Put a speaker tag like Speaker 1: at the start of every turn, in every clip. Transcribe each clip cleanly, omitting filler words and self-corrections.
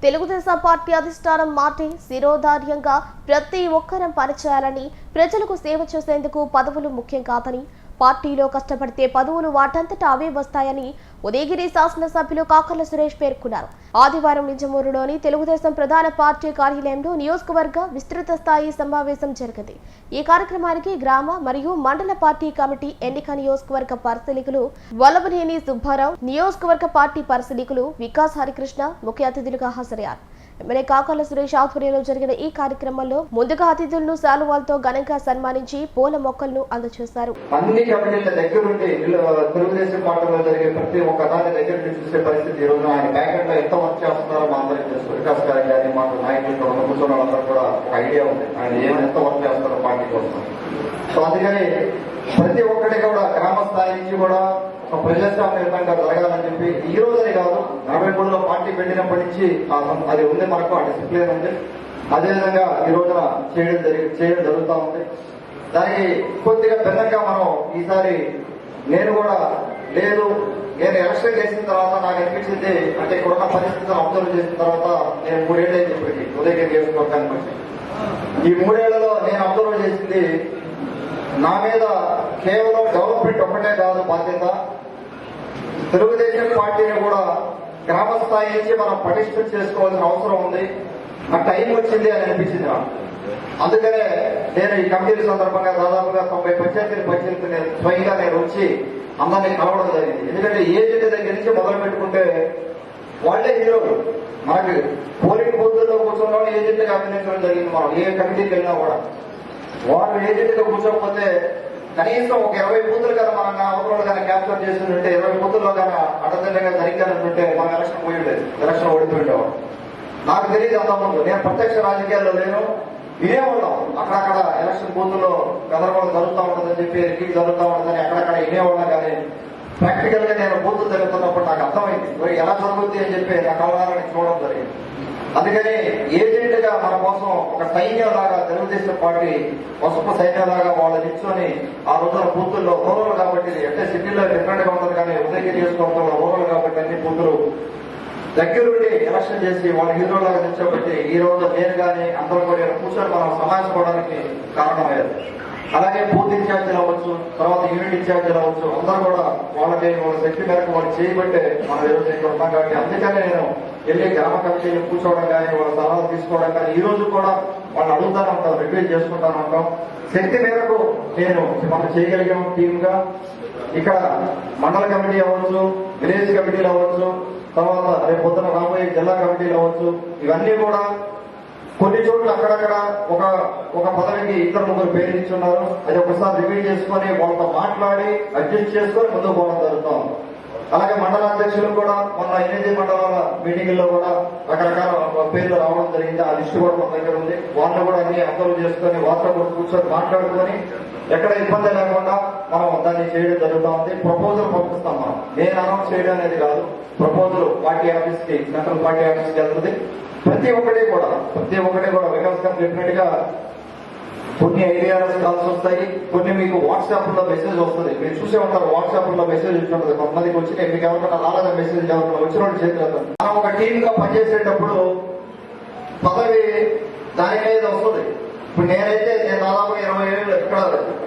Speaker 1: Telugu Desam party అధిష్టానం మాటే శిరోధార్యంగా ప్రతి ఒక్కరం పనిచేయాలని, ప్రజలకు సేవ చేసేందుకు పదవులు ముఖ్యం కాదని, పార్టీలో కష్టపడితే పదవులు వాటంతటా అవే వస్తాయని ఉదయగిరి శాసనసభ్యులు కాకర్ల సురేష్ పేర్కొన్నారు. ఆదివారం నిజమూరులోని తెలుగుదేశం ప్రధాన పార్టీ కార్యాలయంలో నియోజకవర్గ విస్తృత స్థాయి సమావేశం జరిగింది. ఈ కార్యక్రమానికి గ్రామ మరియు మండల పార్టీ కమిటీ, ఎన్నిక నియోజకవర్గ పరిశీలకులు వల్లభనేని సుబ్బారావు, నియోజకవర్గ పార్టీ పరిశీలకులు వికాస్ హరికృష్ణ ముఖ్య అతిథులుగా హాజరయ్యారు. ఎమ్మెల్యే కాకర్ల సురేష్ ఆధ్వర్యంలో జరిగిన ఈ కార్యక్రమంలో ముందుగా అతిథులను శాలువాలతో ఘనంగా సన్మానించి పూల మొక్కలను అందజేశారు.
Speaker 2: అన్ని కమిటీల దగ్గరుండి తెలుగుదేశం పార్టీలో జరిగే ప్రతి ఒక్క దాని దగ్గర చూసే పరిస్థితి ఈ రోజు ఆయన బ్యాకెట్ లో ఎంత వర్క్ చేస్తున్నారో మా అందరికీ తెలుసు. వికాస్ గారి కానీ మాకు నాయకులు కూర్చున్న వాళ్ళందరూ కూడా ఒక ఐడియా ఉంది ఆయన ఎంత వర్క్ చేస్తారో పార్టీ కోసం. సో అందుకని ప్రతి ఒక్కటి కూడా గ్రామ స్థాయి నుంచి కూడా ప్రజాస్వామ్యంగా జరగాలని చెప్పి ఈ రోజునే కాదు 43లో పార్టీ పెట్టినప్పటి నుంచి అది ఉంది, మనకు ఆ డిసిప్లిన్ ఉంది. అదేవిధంగా ఈ రోజున చేయడం జరుగుతూ ఉంది. దానికి కొద్దిగా భిన్నంగా మనం ఈసారి నేను కూడా లేదు, నేను ఎలక్షన్ చేసిన తర్వాత నాకు అనిపించింది అంటే ఇక్కడున్న పరిస్థితులను అబ్జర్వ్ చేసిన తర్వాత నేను 3 ఏళ్ళు అయితే ఇప్పటికి ఉదయగిరి చేసుకోవడానికి వచ్చి ఈ 3 ఏళ్లలో నేను అబ్జర్వ్ చేసింది నా మీద కేవలం గవర్నమెంట్ ఒక్కటే కాదు బాధ్యత, తెలుగుదేశం పార్టీని కూడా గ్రామ స్థాయి నుంచి మనం పటిష్టం చేసుకోవాల్సిన అవసరం ఉంది. ఆ టైం వచ్చింది అని అనిపించింది నాకు. అందుకనే నేను ఈ కమిటీల సందర్భంగా దాదాపుగా 90 పంచాయతీలు స్వయంగా నేను వచ్చి అందరినీ కలవడం జరిగింది. ఎందుకంటే ఏజెంట్ దగ్గర నుంచి మొదలు పెట్టుకుంటే వాళ్లే హీరోలు. మనకి పోలింగ్ బూత్లో కూర్చున్న వాళ్ళు ఏజెంట్ గా అభినందించడం జరిగింది. మనం ఏ కమిటీకి వెళ్ళినా కూడా వాళ్ళు ఏజెంట్ గా కూర్చోకపోతే కనీసం ఒక 20 బూతులు కదా మనం అవసరం కానీ క్యాప్చర్ చేస్తుంటే 20 బూతుల్లో కానీ అడ్డదండగా జరిగానంటుంటే మనం ఎలక్షన్ పోయిండేది, ఎలక్షన్ ఓడిపోయిండేవాడు. నాకు తెలియదు అంతకుముందు, నేను ప్రత్యక్ష రాజకీయాల్లో లేను, వినేవాళ్ళం అక్కడక్కడ ఎలక్షన్ బూతుల్లో గందరగోళం జరుగుతూ ఉంటుందని చెప్పి రికీట్ జరుగుతూ ఉంటుందని అక్కడక్కడ వినేవాళ్ళం. కానీ ప్రాక్టికల్ గా నేను బూతులు జరుగుతున్నప్పుడు నాకు అర్థమైంది ఎలా జరుగుతుంది అని చెప్పి నా కళ్ళారని చూడడం జరిగింది. అందుకని ఏజెంట్ గా మన కోసం ఒక సైన్యంలాగా తెలుగుదేశం పార్టీ పసుపు సైన్యంలాగా వాళ్ళు నిల్చొని ఆ రోజున బూతుల్లో రూరల్ కాబట్టి అంటే సిటీలో డిఫరెంట్ గా ఉంటుంది, కానీ ఉదయగిరి నియోజకవర్గంలో రూరల్ కాబట్టి అన్ని బూతులు దగ్గరుండి ఎలక్షన్ చేసి వాళ్ళ హీరోలాగా నిల్చోబెట్టి ఈ రోజు నేను కానీ అందరూ కూడా కూర్చొని మనం సమావేశపోవడానికి కారణమయ్యారు. అలాగే బూత్ ఇన్ఛార్జీలు అవ్వచ్చు, తర్వాత యూనిట్ ఇన్ఛార్జీలు అవ్వచ్చు, అందరూ కూడా వాళ్ళ శక్తి మేరకు వాళ్ళు చేయబట్టే మనం ఈరోజు ఇక్కడ ఉన్నాం. కాబట్టి అందుకనే నేను వెళ్ళి గ్రామ కమిటీలు కూర్చోవడం కానీ వాళ్ళ సలహాలు తీసుకోవడం కానీ ఈ రోజు కూడా వాళ్ళు అడుగుతానే ఉంటాం, రిక్వెస్ట్ చేసుకుంటానే ఉంటాం. శక్తి మేరకు నేను మనం చేయగలిగాం టీమ్ గా. ఇక్కడ మండల కమిటీ అవ్వచ్చు, విలేజ్ కమిటీలు అవ్వచ్చు, తర్వాత రేపు పొద్దున రాబోయే జిల్లా కమిటీలు అవ్వచ్చు, ఇవన్నీ కూడా కొన్ని చోట్ల అక్కడక్కడ ఒక పదవికి 2-3 పేర్లు ఇచ్చున్నారు. అది ఒకసారి రివ్యూ చేసుకొని వాళ్ళతో మాట్లాడి అడ్జస్ట్ చేసుకొని ముందుకు పోవడం జరుగుతాం. అలాగే మండల అధ్యక్షులు కూడా మొన్న 8 మండలాల మీటింగ్లో కూడా రకరకాల పేర్లు రావడం జరిగింది. ఆ లిస్టు కూడా మన దగ్గర ఉంది. వాళ్ళు కూడా అన్ని అబ్జర్వ్ చేసుకొని వాళ్ళతో కూడా కూర్చొని మాట్లాడుకొని ఎక్కడ ఇబ్బంది లేకుండా మనం దాన్ని చేయడం జరుగుతూ ఉంది. ప్రపోజల్ పంపిస్తాం మనం, నేను అనౌన్స్ చేయడం అనేది కాదు. ప్రపోజల్ పార్టీ ఆఫీస్ కి, సెంట్రల్ పార్టీ ఆఫీస్ కి వెళ్తుంది. ప్రతి ఒక్కటి కూడా వికాస్ గారు చెప్పినట్టుగా కొన్ని ఐడియాస్ కాల్స్ వస్తాయి, కొన్ని మీకు వాట్సాప్ లో మెసేజ్ వస్తుంది. మీరు చూసే ఉంటారు వాట్సాప్ లో మెసేజ్ ఇచ్చి కొంతమందికి వచ్చి మీకు ఎవరికైనా రాలేదా మెసేజ్, ఎవరికైనా వచ్చిన వాళ్ళు చేతులు మనం ఒక టీమ్ గా పనిచేసేటప్పుడు పదవి దాని మీద వస్తుంది. ఇప్పుడు నేనైతే దాదాపు 20 ఏళ్ళు ఇక్కడ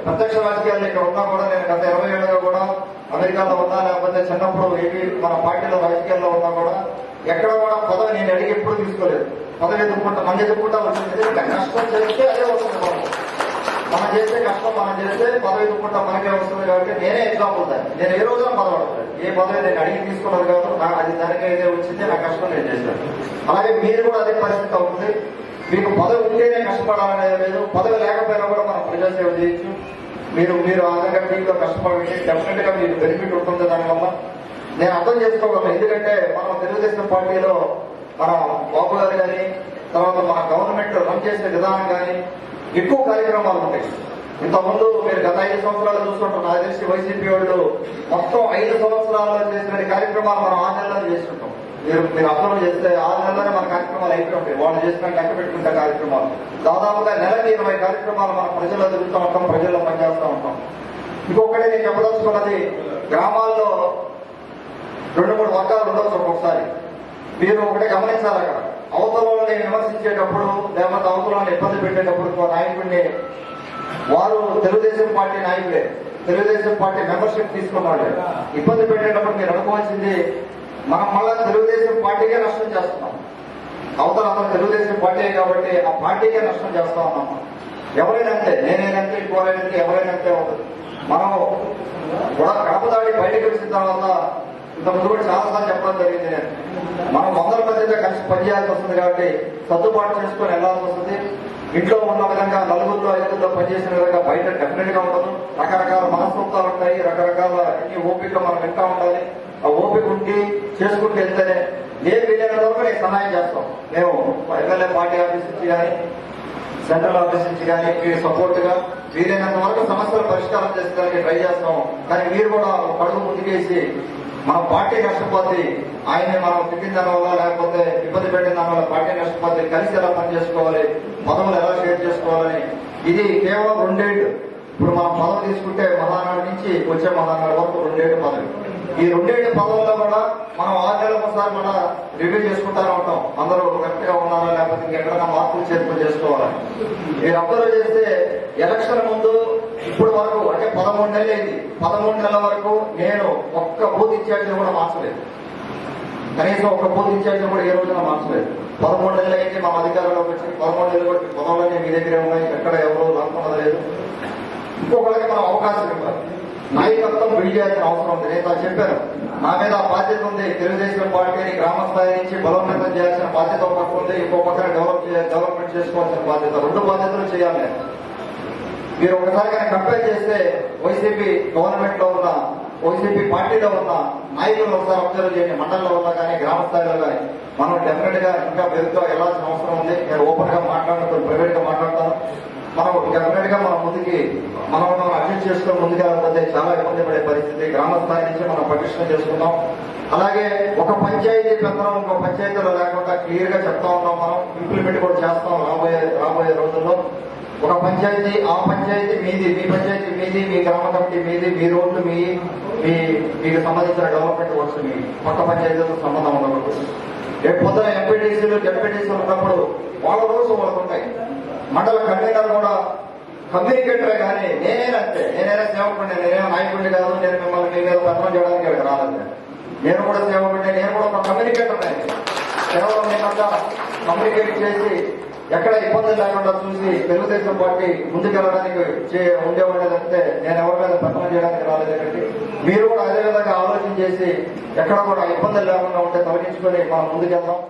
Speaker 2: ప్రత్యక్ష రాజకీయాల్లో ఇక్కడ ఉన్నా కూడా నేను గత 20 ఏళ్ళుగా కూడా అమెరికాలో ఉన్నా, లేకపోతే చిన్నప్పుడు మన పార్టీలో రాజకీయాల్లో ఉన్నా కూడా ఎక్కడ కూడా పదవి నేను అడిగి ఎప్పుడు తీసుకోలేదు. పదవి ఎదుర్కొంటా మన ఎదుర్కొంటా వచ్చింది. కష్టం చేస్తే అదే వస్తుంది. మనం చేస్తే కష్టం మనం చేస్తే పదవి ఎదుర్కొంటా మనకే వస్తుంది. కాబట్టి నేనే ఎగ్జాంపుల్ దాన్ని. నేను ఏ రోజున పదవడలేదు, ఏ పదవి నేను అడిగి తీసుకోలేదు కాబట్టి అది దానికే అయితే వచ్చింది. నా కష్టం నేను చేశాను. అలాగే మీరు కూడా అదే పరిస్థితి అవుతుంది. మీకు పదవి ఉంటేనే కష్టపడాలనేది లేదు, పదవి లేకపోయినా కూడా మనం ప్రజాసేవ చేయొచ్చు. మీరు ఆధారంగా టీంలో కష్టపడండి, డెఫినెట్ గా మీకు బెనిఫిట్ ఉంటుంది దానివల్ల. నేను అర్థం చేసుకోగలను. ఎందుకంటే మనం తెలుగుదేశం పార్టీలో మన బాబు గారు కానీ, తర్వాత మన గవర్నమెంట్ రన్ చేసే విధానం కానీ ఎక్కువ కార్యక్రమాలు ఉంటాయి. ఇంతకుముందు మీరు గత 5 సంవత్సరాలు చూసుకుంటాం. నాకు తెలిసి వైసీపీ వాళ్ళు మొత్తం 5 సంవత్సరాల్లో చేసిన కార్యక్రమాలు మనం 6 నెలల్లో చేసుకుంటాం. మీరు అబ్జర్వ్ చేస్తే 6 నెలలోనే మన కార్యక్రమాలు అయిపోయి ఉంటాయి. వాళ్ళు చేసిన లెక్క పెట్టుకుంటే కార్యక్రమాలు దాదాపుగా నెలకి 20 కార్యక్రమాలు మనం ప్రజల్లో తిరుగుతూ ఉంటాం, ప్రజల్లో పనిచేస్తూ ఉంటాం. ఇంకొకటి నేను చెప్పదలుచుకున్నది, గ్రామాల్లో 2-3 వర్గాలు ఉండవచ్చు ఒక్కొక్కసారి. మీరు ఒకటి గమనించాలి, అక్కడ అవతలని విమర్శించేటప్పుడు లేకపోతే అవతలని ఇబ్బంది పెట్టేటప్పుడు ఒక నాయకుడిని వారు తెలుగుదేశం పార్టీ నాయకులే, తెలుగుదేశం పార్టీ మెంబర్షిప్ తీసుకున్నాడు. ఇబ్బంది పెట్టేటప్పుడు మీరు అనుకోవాల్సింది మనం మళ్ళా తెలుగుదేశం పార్టీకే నష్టం చేస్తున్నాం. అవతల అతను తెలుగుదేశం పార్టీ కాబట్టి ఆ పార్టీకే నష్టం చేస్తా ఉన్నాం. ఎవరైనా అంతే, నేనేనంతే, ఇంకోరైనంతే, ఎవరైనంతే అవుతుంది. మనం కూడా కడప దాడి బయటకు వచ్చిన తర్వాత ఇంతకుముందు కూడా చాలాసార్లు చెప్పడం జరిగింది. నేను మనం 100 మందితో కలిసి పనిచేయాల్సి వస్తుంది కాబట్టి సర్దుబాటు చేసుకొని వెళ్లాల్సి వస్తుంది. ఇంట్లో ఉన్న విధంగా 4 5 పనిచేసిన విధంగా బయట డెఫినెట్ గా ఉండదు. రకరకాల మనస్తత్వాలు ఉంటాయి, రకరకాల ఓపిక మనం వింటా ఉండాలి. ఆ ఓపిక ఉండి చేసుకుంటూ వెళ్తేనే నేను వీలైనంత వరకు నేను సహాయం చేస్తాం. మేము ఎమ్మెల్యే పార్టీ ఆఫీస్ నుంచి కానీ సెంట్రల్ ఆఫీస్ నుంచి కానీ మీరు సపోర్ట్ గా వీలైనంత వరకు సమస్యలు పరిష్కారం చేసుకోవడానికి ట్రై చేస్తాం. కానీ మీరు కూడా ఒక అడుగు ముందుకేసి మన పార్టీ నష్టపోతే ఆయన్ని మనం తిట్టిన దాని వల్ల లేకపోతే ఇబ్బంది పెట్టిన దాని వల్ల పార్టీ నష్టపోతే కలిసి ఎలా పనిచేసుకోవాలి, పదవులు ఎలా షేర్ చేసుకోవాలని ఇది కేవలం 2 ఏళ్ళు. ఇప్పుడు మనం పదవి తీసుకుంటే మహానాడు నుంచి వచ్చే మహానాడు వరకు 2 ఏళ్ళు పదవి. ఈ 2 ఏళ్ళ పదవుల్లో కూడా మనం 6 నెలలకు ఒకసారి మన రివ్యూ చేసుకుంటానే ఉంటాం. అందరూ కరెక్ట్ గా ఉన్నారా లేకపోతే ఇంకెక్కడైనా మార్పులు చేర్పులు చేసుకోవాలని. మీరు అబ్జర్వ్ చేస్తే ఎలక్షన్ ముందు ఇప్పుడు వరకు అంటే 13 నెలలు అయింది. 13 నెలల వరకు నేను ఒక్క బూత్ ఇన్ఛార్జిని కూడా మార్చలేదు. కనీసం ఒక్క బూత్ ఇన్ఛార్జిని కూడా ఏ రోజున మార్చలేదు. 13 నెలలు అయింది మా అధికారంలోకి వచ్చి 13 నెలలు బట్టి పదవులన్నీ మీ దగ్గరే ఉన్నాయి. ఎక్కడ ఎవరో లాభం లేదు. ఇంకొకరికి మనం అవకాశం ఇవ్వాలి. నాయకత్వం బిల్డ్ చేయాల్సిన అవసరం ఉంది. నేను చెప్పాను, నా మీద ఆ బాధ్యత ఉంది. తెలుగుదేశం పార్టీని గ్రామ స్థాయి నుంచి బలోపేతం చేయాల్సిన బాధ్యత ఒక పక్క ఉంది, ఇంకో పక్కన డెవలప్మెంట్ చేసుకోవాల్సిన బాధ్యత. 2 బాధ్యతలు చేయాలి నేను. మీరు ఒకసారి కానీ కంపేర్ చేస్తే వైసీపీ గవర్నమెంట్ లో ఉన్న వైసీపీ పార్టీలో ఉన్న నాయకులు ఒకసారి అబ్జర్వ్ చేయండి. మండలంలో ఉన్నా కానీ గ్రామ స్థాయిలో కానీ మనం డెఫినెట్ గా ఇంకా మెరుగ్గా వెళ్లాల్సిన అవసరం ఉంది. నేను ఓపెన్ గా మాట్లాడుతాను, ప్రైవేట్ గా మాట్లాడతాను. మనం డెఫినెట్ గా మన ముందుకి మనం అడ్జస్ట్ చేసుకుని ముందుకెళ్ళకపోతే చాలా ఇబ్బంది పడే పరిస్థితి. గ్రామ స్థాయి నుంచి మనం పటిష్టం చేసుకుందాం. అలాగే ఒక పంచాయతీ పెత్తనం ఇంకో పంచాయతీలో లేకుండా క్లియర్ గా చెప్తా ఉన్నాం. మనం ఇంప్లిమెంట్ కూడా చేస్తాం రాబోయే రోజుల్లో. ఒక పంచాయతీ ఆ పంచాయతీ మీది, మీ పంచాయతీ మీది, మీ గ్రామ కమిటీ మీది, మీ రోడ్లు మీకు సంబంధించిన డెవలప్మెంట్ వర్క్స్ మీ పక్క పంచాయతీతో సంబంధం ఉండకూడదు. రేపు పొద్దున ఎంపీటీసీలు జడ్పీటీసీలు ఉన్నప్పుడు వాళ్ళ రోజు వాళ్ళకు ఉంటాయి. మండల కన్వీనర్ కూడా కమ్యూనికేటరే కానీ నేనైనా సేవకుడిని, నేనేమో నాయకుడిని కాదు. నేను మిమ్మల్ని మీ మీద పత్రం చేయడానికి ఇక్కడికి రాలేదు. నేను కూడా సేవకుడిని, నేను కూడా ఒక కమ్యూనికేటర్. కేవలం ఏమన్నా కమ్యూనికేట్ చేసి ఎక్కడ ఇబ్బందులు లేకుండా చూసి తెలుగుదేశం పార్టీ ముందుకెళ్ళడానికి ఉండేవాడే తప్పితే నేను ఎవరి మీద పత్రం చేయడానికి రాలేదు. మీరు కూడా అదే విధంగా ఆలోచన చేసి ఎక్కడ కూడా ఇబ్బందులు లేకుండా ఉంటే తొలగించుకొని మనం ముందుకెళ్దాం.